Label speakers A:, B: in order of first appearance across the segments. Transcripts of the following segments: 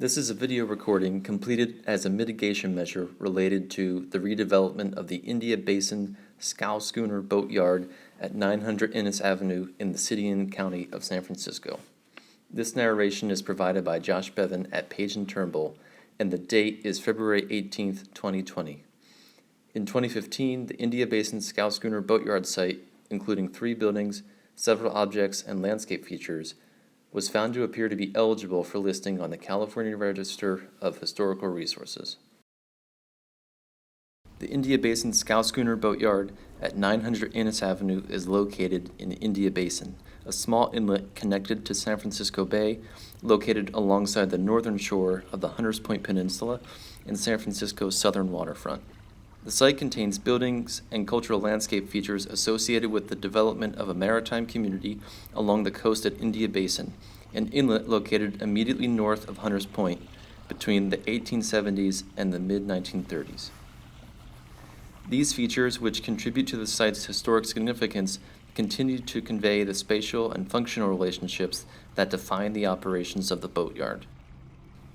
A: This is a video recording completed as a mitigation measure related to the redevelopment of the India Basin scow schooner boatyard at 900 Innes Avenue in the city and county of San Francisco. This narration is provided by Josh Bevan at Page & Turnbull, and the date is February 18th, 2020. In 2015, the India Basin scow schooner boatyard site, including 3 buildings, several objects, and landscape features, was found to appear to be eligible for listing on the California Register of Historical Resources. The India Basin scow schooner boatyard at 900 Innes Avenue is located in India Basin, a small inlet connected to San Francisco Bay, located alongside the northern shore of the Hunters Point Peninsula and San Francisco's southern waterfront. The site contains buildings and cultural landscape features associated with the development of a maritime community along the coast at India Basin, an inlet located immediately north of Hunters Point between the 1870s and the mid-1930s. These features, which contribute to the site's historic significance, continue to convey the spatial and functional relationships that define the operations of the boatyard.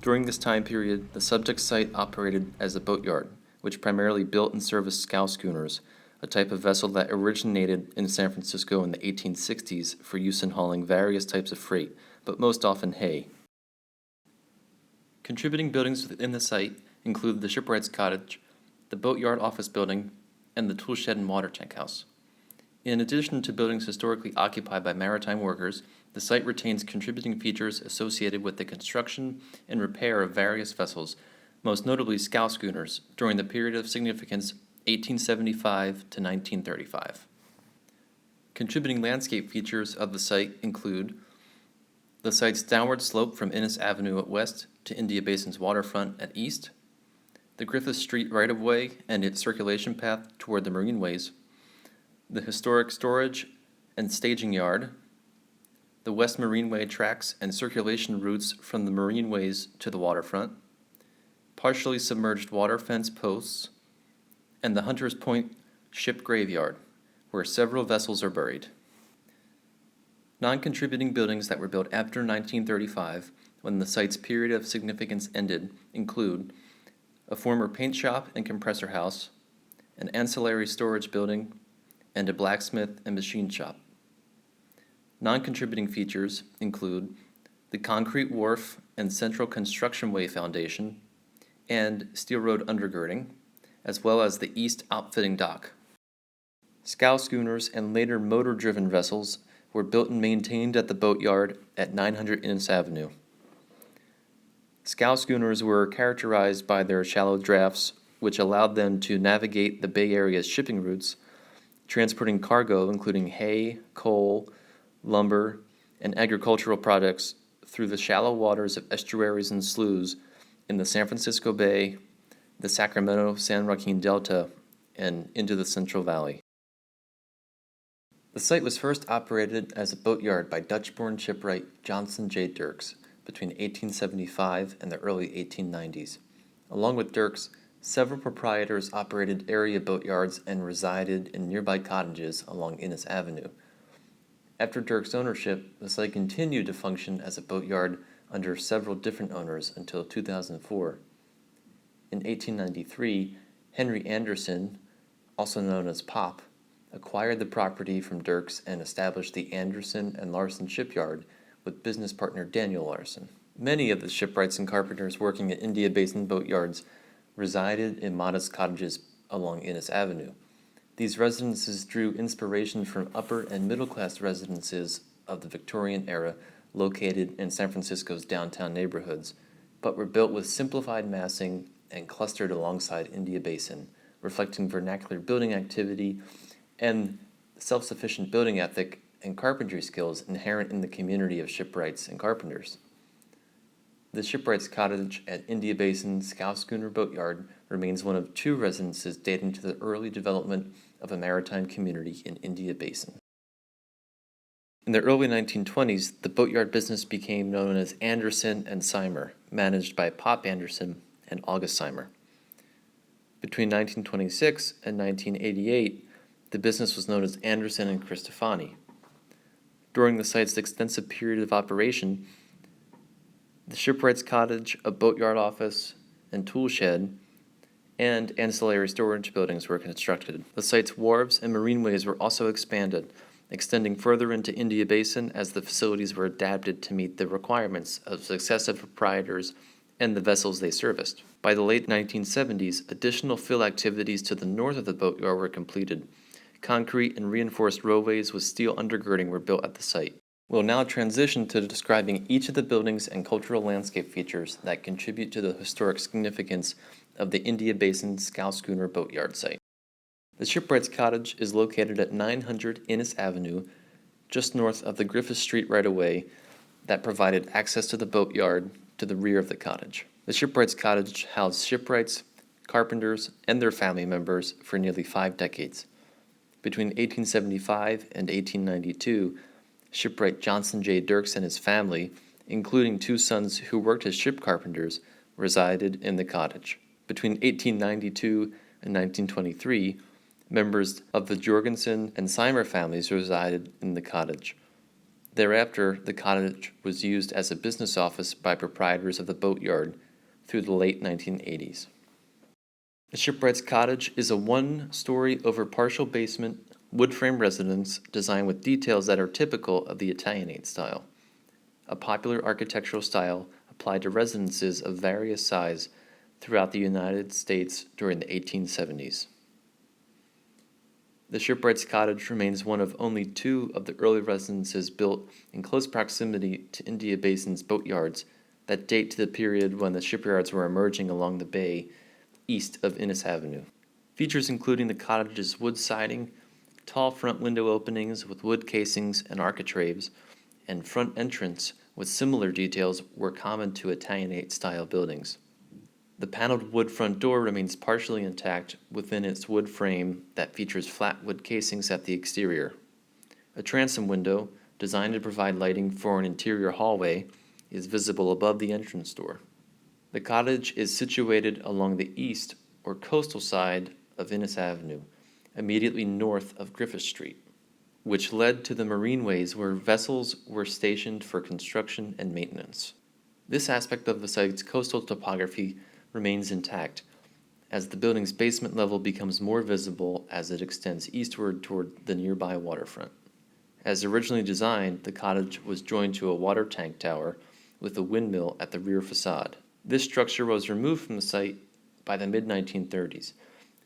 A: During this time period, the subject site operated as a boatyard, which primarily built and serviced scow schooners, a type of vessel that originated in San Francisco in the 1860s for use in hauling various types of freight, but most often hay. Contributing buildings within the site include the shipwright's cottage, the boatyard office building, and the tool shed and water tank house. In addition to buildings historically occupied by maritime workers, the site retains contributing features associated with the construction and repair of various vessels, most notably scow schooners, during the period of significance 1875 to 1935. Contributing landscape features of the site include the site's downward slope from Innes Avenue at west to India Basin's waterfront at east, the Griffith Street right-of-way and its circulation path toward the marineways, the historic storage and staging yard, the West Marineway tracks and circulation routes from the marineways to the waterfront, partially submerged water fence posts, and the Hunters Point ship graveyard, where several vessels are buried. Non-contributing buildings that were built after 1935, when the site's period of significance ended, include a former paint shop and compressor house, an ancillary storage building, and a blacksmith and machine shop. Non-contributing features include the concrete wharf and central construction way foundation, and steel road undergirding, as well as the east outfitting dock. Scow schooners and later motor-driven vessels were built and maintained at the boatyard at 900 Innes Avenue. Scow schooners were characterized by their shallow drafts, which allowed them to navigate the Bay Area's shipping routes, transporting cargo including hay, coal, lumber, and agricultural products through the shallow waters of estuaries and sloughs in the San Francisco Bay, the Sacramento-San Joaquin Delta, and into the Central Valley. The site was first operated as a boatyard by Dutch-born shipwright Johnson J. Dirks between 1875 and the early 1890s. Along with Dirks, several proprietors operated area boatyards and resided in nearby cottages along Innes Avenue. After Dirks' ownership, the site continued to function as a boatyard under several different owners until 2004. In 1893, Henry Anderson, also known as Pop, acquired the property from Dirks and established the Anderson and Larson shipyard with business partner Daniel Larson. Many of the shipwrights and carpenters working at India Basin boatyards resided in modest cottages along Innes Avenue. These residences drew inspiration from upper and middle-class residences of the Victorian era located in San Francisco's downtown neighborhoods, but were built with simplified massing and clustered alongside India Basin, reflecting vernacular building activity and self-sufficient building ethic and carpentry skills inherent in the community of shipwrights and carpenters. The shipwright's cottage at India Basin scow schooner boatyard remains one of 2 residences dating to the early development of a maritime community in India Basin. In the early 1920s, the boatyard business became known as Anderson and Seimer, managed by Pop Anderson and August Seimer. Between 1926 and 1988, the business was known as Anderson and Cristofani. During the site's extensive period of operation, The shipwright's cottage, a boatyard office, and tool shed, and ancillary storage buildings were constructed. The site's wharves and marineways were also expanded, extending further into India Basin as the facilities were adapted to meet the requirements of successive proprietors and the vessels they serviced. By the late 1970s, additional fill activities to the north of the boatyard were completed. Concrete and reinforced roadways with steel undergirding were built at the site. We'll now transition to describing each of the buildings and cultural landscape features that contribute to the historic significance of the India Basin scow schooner boatyard site. The shipwright's cottage is located at 900 Innis Avenue, just north of the Griffith Street right-of-way that provided access to the boatyard to the rear of the cottage. The shipwright's cottage housed shipwrights, carpenters, and their family members for nearly 5 decades. Between 1875 and 1892, shipwright Johnson J. Dirks and his family, including 2 sons who worked as ship carpenters, resided in the cottage. Between 1892 and 1923, members of the Jorgensen and Seimer families resided in the cottage. Thereafter, the cottage was used as a business office by proprietors of the boatyard through the late 1980s. The shipwright's cottage is a 1-story over partial basement wood frame residence designed with details that are typical of the Italianate style, a popular architectural style applied to residences of various size throughout the United States during the 1870s. The shipwright's cottage remains one of only 2 of the early residences built in close proximity to India Basin's boatyards that date to the period when the shipyards were emerging along the bay east of Innis Avenue. Features including the cottage's wood siding, tall front window openings with wood casings and architraves, and front entrance with similar details were common to Italianate-style buildings. The paneled wood front door remains partially intact within its wood frame that features flat wood casings at the exterior. A transom window, designed to provide lighting for an interior hallway, is visible above the entrance door. The cottage is situated along the east or coastal side of Innis Avenue, immediately north of Griffith Street, which led to the marineways where vessels were stationed for construction and maintenance. This aspect of the site's coastal topography remains intact, as the building's basement level becomes more visible as it extends eastward toward the nearby waterfront. As originally designed, the cottage was joined to a water tank tower with a windmill at the rear facade. This structure was removed from the site by the mid-1930s,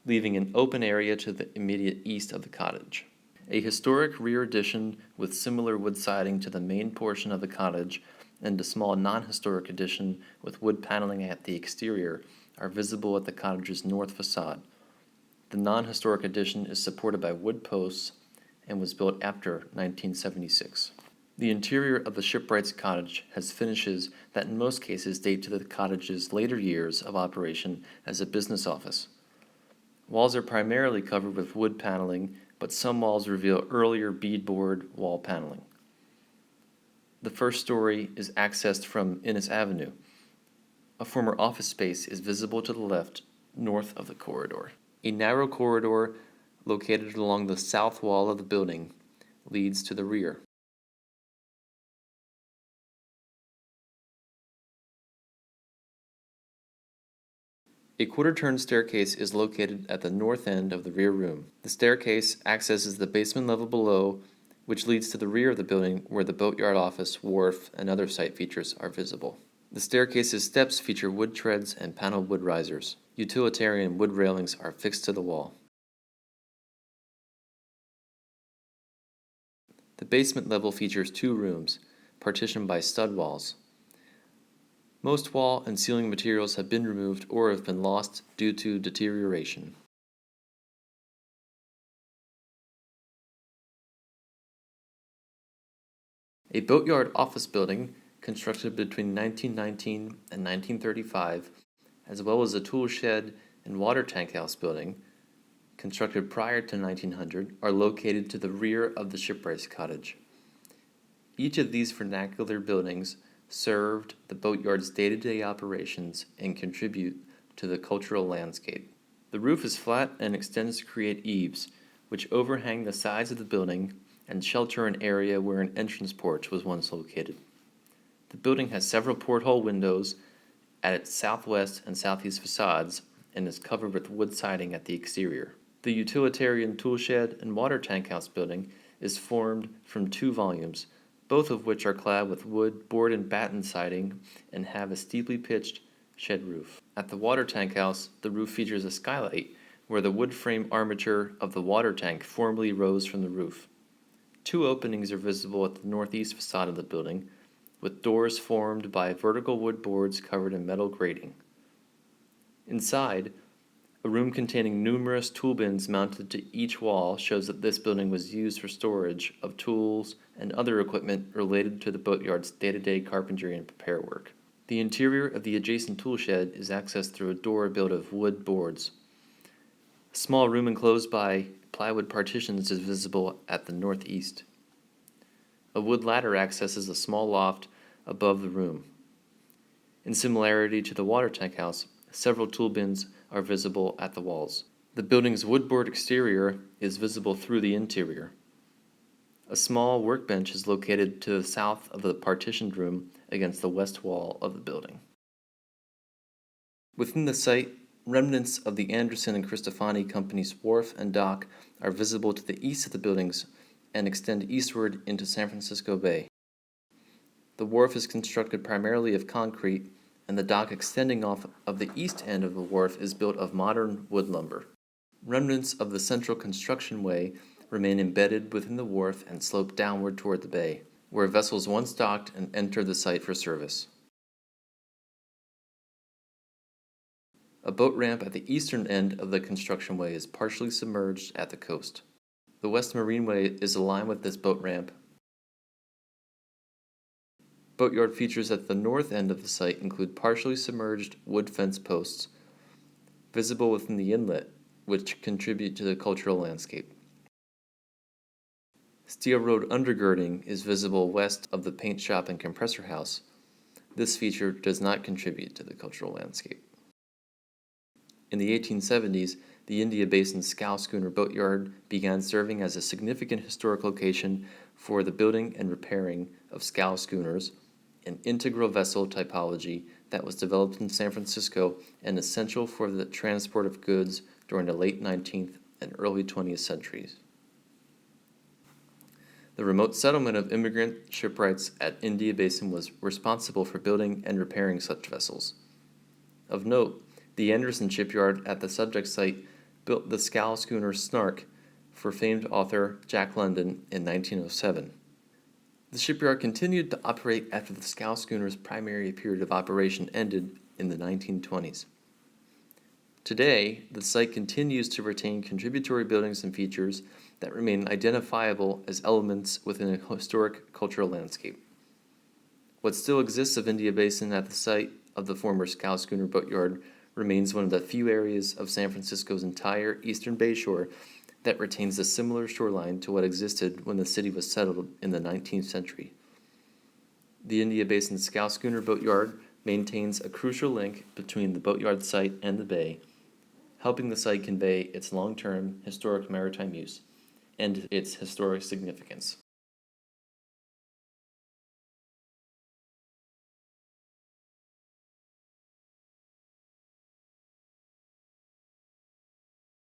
A: leaving an open area to the immediate east of the cottage. A historic rear addition with similar wood siding to the main portion of the cottage and a small non-historic addition with wood paneling at the exterior are visible at the cottage's north facade. The non-historic addition is supported by wood posts and was built after 1976. The interior of the shipwright's cottage has finishes that in most cases date to the cottage's later years of operation as a business office. Walls are primarily covered with wood paneling, but some walls reveal earlier beadboard wall paneling. The first story is accessed from Innis Avenue. A former office space is visible to the left, north of the corridor. A narrow corridor located along the south wall of the building leads to the rear. A quarter-turn staircase is located at the north end of the rear room. The staircase accesses the basement level below, which leads to the rear of the building where the boatyard office, wharf, and other site features are visible. The staircase's steps feature wood treads and paneled wood risers. Utilitarian wood railings are fixed to the wall. The basement level features 2 rooms, partitioned by stud walls. Most wall and ceiling materials have been removed or have been lost due to deterioration. A boatyard office building, constructed between 1919 and 1935, as well as a tool shed and water tank house building, constructed prior to 1900, are located to the rear of the shipwright's cottage. Each of these vernacular buildings served the boatyard's day-to-day operations and contribute to the cultural landscape. The roof is flat and extends to create eaves, which overhang the sides of the building and shelter an area where an entrance porch was once located. The building has several porthole windows at its southwest and southeast facades and is covered with wood siding at the exterior. The utilitarian toolshed and water tank house building is formed from 2 volumes, both of which are clad with wood, board, and batten siding and have a steeply pitched shed roof. At the water tank house, the roof features a skylight where the wood frame armature of the water tank formerly rose from the roof. 2 openings are visible at the northeast facade of the building, with doors formed by vertical wood boards covered in metal grating. Inside, a room containing numerous tool bins mounted to each wall shows that this building was used for storage of tools and other equipment related to the boatyard's day-to-day carpentry and repair work. The interior of the adjacent tool shed is accessed through a door built of wood boards. A small room enclosed by plywood partitions is visible at the northeast. A wood ladder accesses a small loft above the room. In similarity to the water tank house, several tool bins are visible at the walls. The building's woodboard exterior is visible through the interior. A small workbench is located to the south of the partitioned room against the west wall of the building. Within the site, remnants of the Anderson and Cristofani Company's wharf and dock are visible to the east of the buildings and extend eastward into San Francisco Bay. The wharf is constructed primarily of concrete, and the dock extending off of the east end of the wharf is built of modern wood lumber. Remnants of the central construction way remain embedded within the wharf and slope downward toward the bay, where vessels once docked and entered the site for service. A boat ramp at the eastern end of the construction way is partially submerged at the coast. The West Marineway is aligned with this boat ramp. Boatyard features at the north end of the site include partially submerged wood fence posts visible within the inlet, which contribute to the cultural landscape. Steel road undergirding is visible west of the paint shop and compressor house. This feature does not contribute to the cultural landscape. In the 1870s, the India Basin scow schooner boatyard began serving as a significant historic location for the building and repairing of scow schooners, an integral vessel typology that was developed in San Francisco and essential for the transport of goods during the late 19th and early 20th centuries. The remote settlement of immigrant shipwrights at India Basin was responsible for building and repairing such vessels. Of note, the Anderson shipyard at the subject site built the scow schooner Snark for famed author Jack London in 1907. The shipyard continued to operate after the scow schooner's primary period of operation ended in the 1920s. Today, the site continues to retain contributory buildings and features that remain identifiable as elements within a historic cultural landscape. What still exists of India Basin at the site of the former scow schooner boatyard remains one of the few areas of San Francisco's entire eastern bayshore that retains a similar shoreline to what existed when the city was settled in the 19th century. The India Basin scow schooner boatyard maintains a crucial link between the boatyard site and the bay, helping the site convey its long-term historic maritime use and its historic significance.